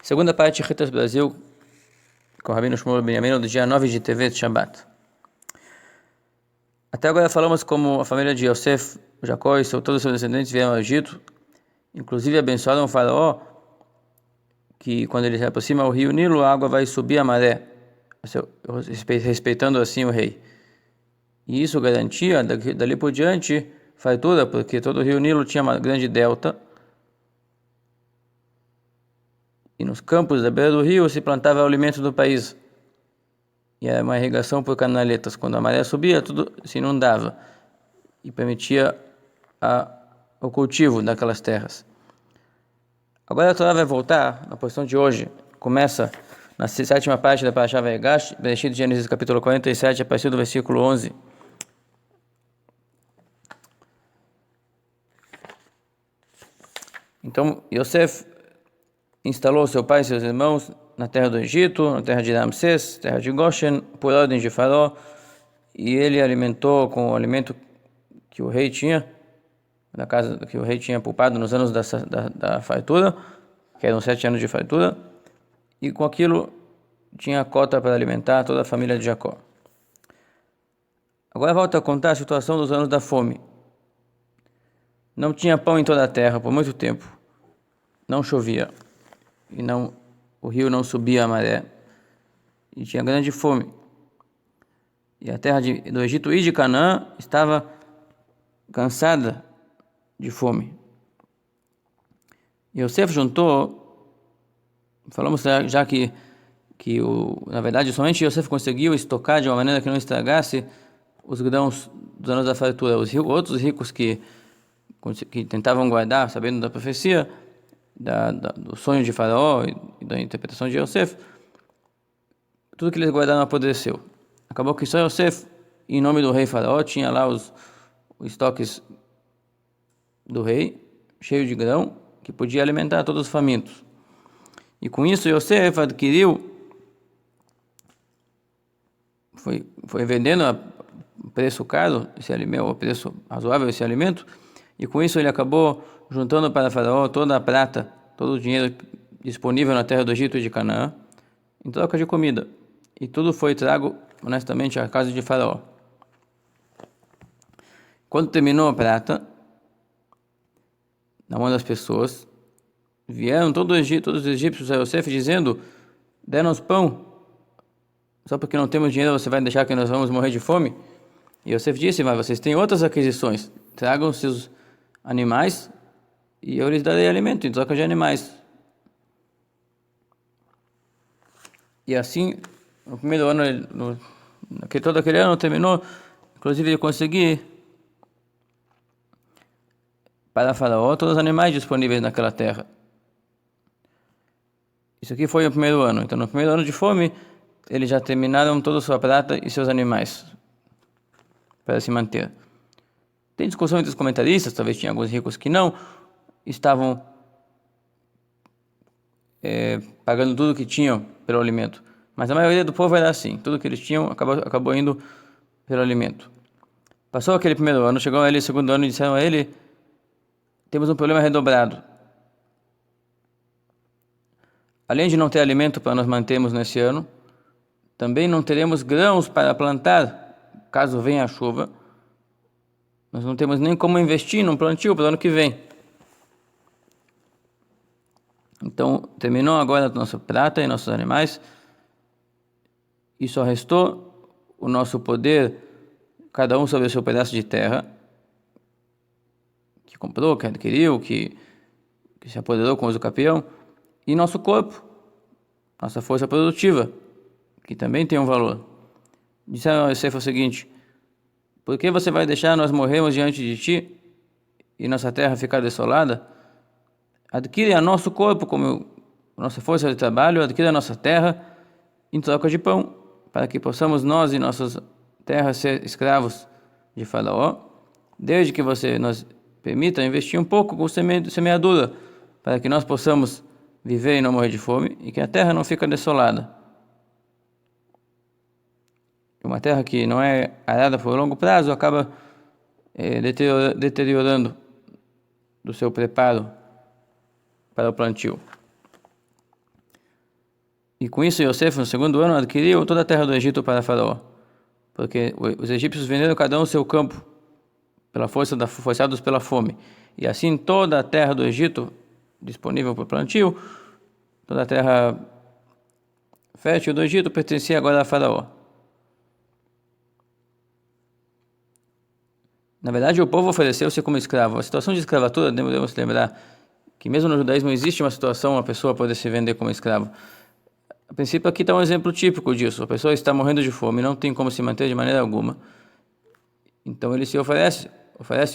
Segunda parte, Retas Brasil, com o Rabino Shmuel Benjamin, do dia 9 de Tevet, Shabbat. Até agora falamos como a família de Yosef, Jacó e todos os seus descendentes vieram ao Egito, inclusive abençoaram o faraó, que quando ele se aproxima ao rio Nilo, a água vai subir a maré, respeitando assim o rei. E isso garantia, dali por diante, fartura, porque todo o rio Nilo tinha uma grande delta, e nos campos da beira do rio se plantava o alimento do país. E era uma irrigação por canaletas. Quando a maré subia, tudo se inundava e permitia o cultivo daquelas terras. Agora a Torá vai voltar na posição de hoje. Começa na sétima parte da Parashá Vayegash, Bereshit, Gênesis capítulo 47, a partir do versículo 11. Então, Yosef instalou seu pai e seus irmãos na terra do Egito, na terra de Ramsés, terra de Goshen, por ordem de Faraó, e ele alimentou com o alimento que o rei tinha, da casa que o rei tinha poupado nos anos da fartura, que eram 7 anos de fartura, e com aquilo tinha cota para alimentar toda a família de Jacó. Agora volta a contar a situação dos anos da fome. Não tinha pão em toda a terra por muito tempo, não chovia, e o rio não subia a maré, e tinha grande fome. E a terra do Egito e de Canaã estava cansada de fome. E Yosef juntou, falamos já que na verdade somente Yosef conseguiu estocar de uma maneira que não estragasse os grãos dos anos da fartura. Os outros ricos que tentavam guardar, sabendo da profecia, do sonho de Faraó e da interpretação de Yosef, tudo que eles guardaram apodreceu. Acabou que só Yosef, em nome do rei Faraó, tinha lá os estoques do rei, cheio de grão, que podia alimentar todos os famintos. E com isso Yosef adquiriu, foi vendendo a preço caro esse alimento, o preço razoável esse alimento, e com isso ele acabou juntando para Faraó toda a prata, todo o dinheiro disponível na terra do Egito e de Canaã, em troca de comida. E tudo foi trago, honestamente, à casa de Faraó. Quando terminou a prata, na mão das pessoas, vieram todos os egípcios a Yosef dizendo: dê-nos pão, só porque não temos dinheiro você vai deixar que nós vamos morrer de fome? E Yosef disse: mas vocês têm outras aquisições, tragam seus animais e eu lhes darei alimento em troca de animais. E assim, no primeiro ano, todo aquele ano terminou, inclusive ele conseguiu para Faraó todos os animais disponíveis naquela terra. Isso aqui foi o primeiro ano. Então, no primeiro ano de fome, eles já terminaram toda a sua prata e seus animais para se manter. Tem discussão entre os comentaristas, talvez tinha alguns ricos que não, estavam pagando tudo que tinham pelo alimento. Mas a maioria do povo era assim, tudo que eles tinham acabou indo pelo alimento. Passou aquele primeiro ano, chegou ele o segundo ano e disseram a ele: temos um problema redobrado. Além de não ter alimento para nos mantermos nesse ano, também não teremos grãos para plantar, caso venha a chuva. Nós não temos nem como investir num plantio para o ano que vem. Então, terminou agora a nossa prata e nossos animais, e só restou o nosso poder, cada um sobre o seu pedaço de terra, que comprou, que adquiriu, que se apoderou com o uso capião, e nosso corpo, nossa força produtiva, que também tem um valor. Disseram a Yosef o seguinte: por que você vai deixar nós morrermos diante de ti e nossa terra ficar desolada? Adquire a nosso corpo como nossa força de trabalho, adquire a nossa terra em troca de pão, para que possamos nós e nossas terras ser escravos de Faraó, desde que você nos permita investir um pouco com semeadura, para que nós possamos viver e não morrer de fome, e que a terra não fique desolada. Uma terra que não é arada por longo prazo acaba deteriorando do seu preparo para o plantio. E com isso, Yosef, no segundo ano, adquiriu toda a terra do Egito para Faraó, porque os egípcios venderam cada um o seu campo, forçados pela fome. E assim toda a terra do Egito, disponível para o plantio, toda a terra fértil do Egito pertencia agora a Faraó. Na verdade, o povo ofereceu-se como escravo. A situação de escravatura, devemos lembrar que mesmo no judaísmo existe uma situação, uma pessoa poder se vender como escravo. A princípio, aqui está um exemplo típico disso. A pessoa está morrendo de fome, não tem como se manter de maneira alguma. Então ele se oferece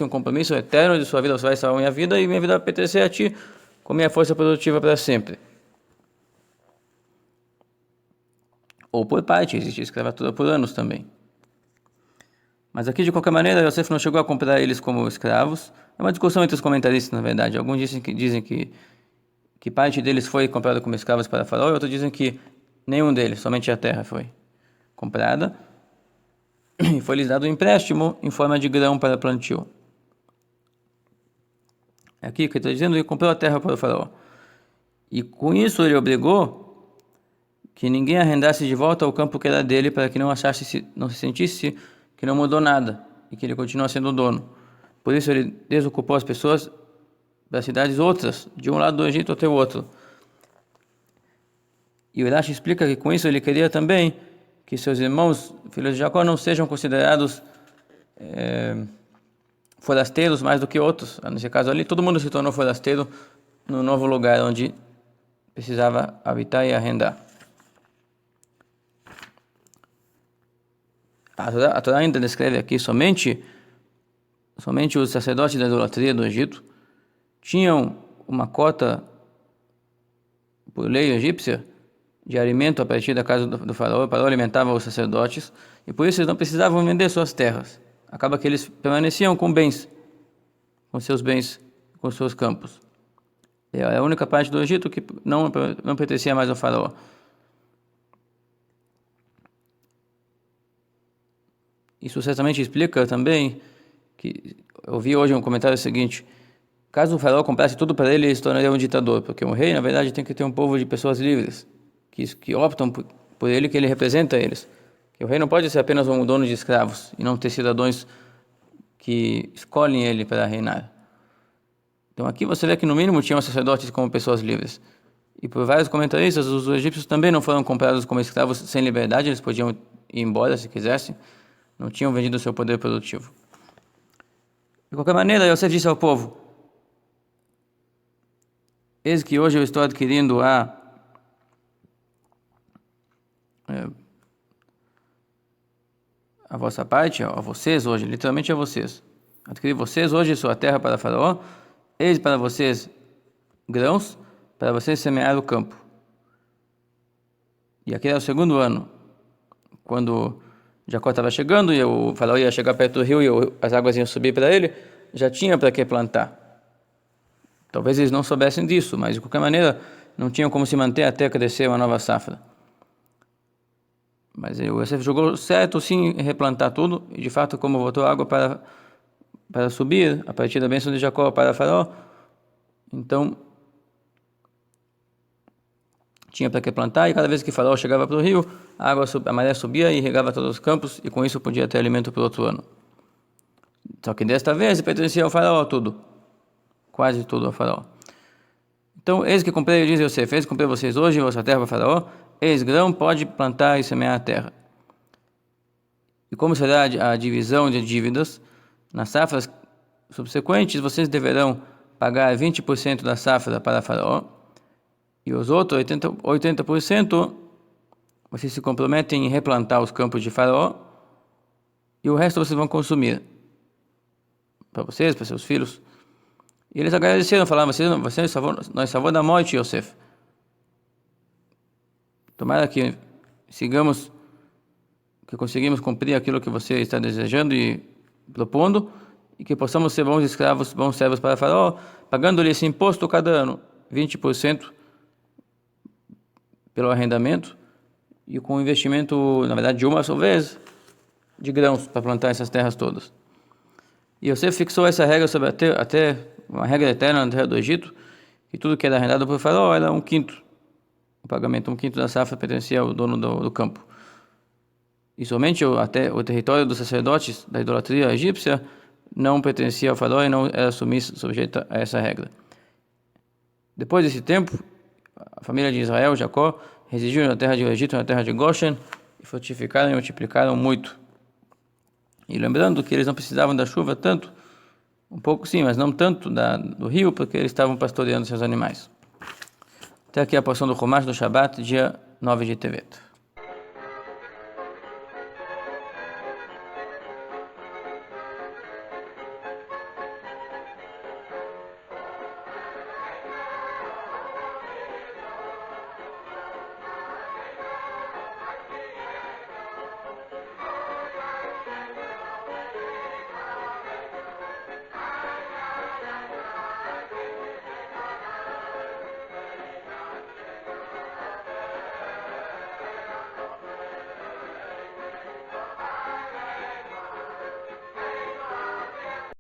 um compromisso eterno de sua vida. Você vai salvar minha vida e minha vida vai pertencer a ti, com minha força produtiva para sempre. Ou por parte, existe escravatura por anos também. Mas aqui, de qualquer maneira, Yosef não chegou a comprar eles como escravos. É uma discussão entre os comentaristas, na verdade. Alguns dizem que parte deles foi comprada como escravos para Faraó, e outros dizem que nenhum deles, somente a terra foi comprada. E foi lhes dado um empréstimo em forma de grão para plantio. Aqui que está dizendo, ele comprou a terra para o Faraó. E com isso ele obrigou que ninguém arrendasse de volta o campo que era dele, para que não se sentisse que não mudou nada e que ele continua sendo o dono. Por isso ele desocupou as pessoas das cidades outras, de um lado do Egito até o outro. E o Urashi explica que com isso ele queria também que seus irmãos, filhos de Jacó, não sejam considerados forasteiros mais do que outros. Nesse caso ali, todo mundo se tornou forasteiro no novo lugar onde precisava habitar e arrendar. A Torá ainda descreve aqui somente os sacerdotes da idolatria do Egito tinham uma cota por lei egípcia de alimento a partir da casa do faraó. O faraó alimentava os sacerdotes e por isso eles não precisavam vender suas terras. Acaba que eles permaneciam com seus bens, com seus campos. É a única parte do Egito que não pertencia mais ao faraó. Isso certamente explica também que eu vi hoje um comentário seguinte: caso o faraó comprasse tudo para ele, ele se tornaria um ditador, porque um rei, na verdade, tem que ter um povo de pessoas livres, que optam por ele, que ele representa eles. Que o rei não pode ser apenas um dono de escravos e não ter cidadãos que escolhem ele para reinar. Então aqui você vê que no mínimo tinham sacerdotes como pessoas livres. E por vários comentaristas, os egípcios também não foram comprados como escravos sem liberdade, eles podiam ir embora se quisessem, não tinham vendido o seu poder produtivo. De qualquer maneira, Yosef disse ao povo: eis que hoje eu estou adquirindo a vossa parte, a vocês hoje, literalmente a vocês. Adquiri vocês hoje sua terra para Faraó, eis para vocês grãos, para vocês semear o campo. E aquele era o segundo ano, quando Jacó estava chegando e o faraó ia chegar perto do rio e as águas iam subir para ele, já tinha para que plantar. Talvez eles não soubessem disso, mas de qualquer maneira não tinham como se manter até crescer uma nova safra. Mas o Yosef jogou certo sim em replantar tudo, e de fato, como voltou água para subir a partir da bênção de Jacó para Faraó, então tinha para que plantar, e cada vez que Faraó chegava para o rio, a maré subia e regava todos os campos, e com isso podia ter alimento para o outro ano. Só que desta vez pertencia ao Faraó tudo, quase tudo ao Faraó. Então, eis que comprei, diz Yosef, eis que comprei vocês hoje vossa terra para Faraó, eis grão, pode plantar e semear a terra. E como será a divisão de dívidas? Nas safras subsequentes, vocês deverão pagar 20% da safra para Faraó, e os outros 80% vocês se comprometem em replantar os campos de Faraó, e o resto vocês vão consumir para vocês, para seus filhos. E eles agradeceram, falaram: nós salvou da morte, Yosef. Tomara que conseguimos cumprir aquilo que você está desejando e propondo, e que possamos ser bons escravos, bons servos para Faraó, pagando-lhe esse imposto cada ano, 20% pelo arrendamento, e com investimento, na verdade, de uma só vez, de grãos para plantar essas terras todas. E você fixou essa regra sobre até uma regra eterna na terra do Egito, que tudo que era arrendado por Faraó era 1/5. o pagamento, 1/5 da safra pertencia ao dono do campo. E somente até o território dos sacerdotes da idolatria egípcia não pertencia ao faraó e não era sujeita a essa regra. Depois desse tempo, a família de Israel, Jacó, residiu na terra do Egito, na terra de Goshen, e frutificaram e multiplicaram muito. E lembrando que eles não precisavam da chuva tanto, um pouco sim, mas não tanto do rio, porque eles estavam pastoreando seus animais. Até aqui a porção do Chumash do Shabat, dia 9 de Tevet.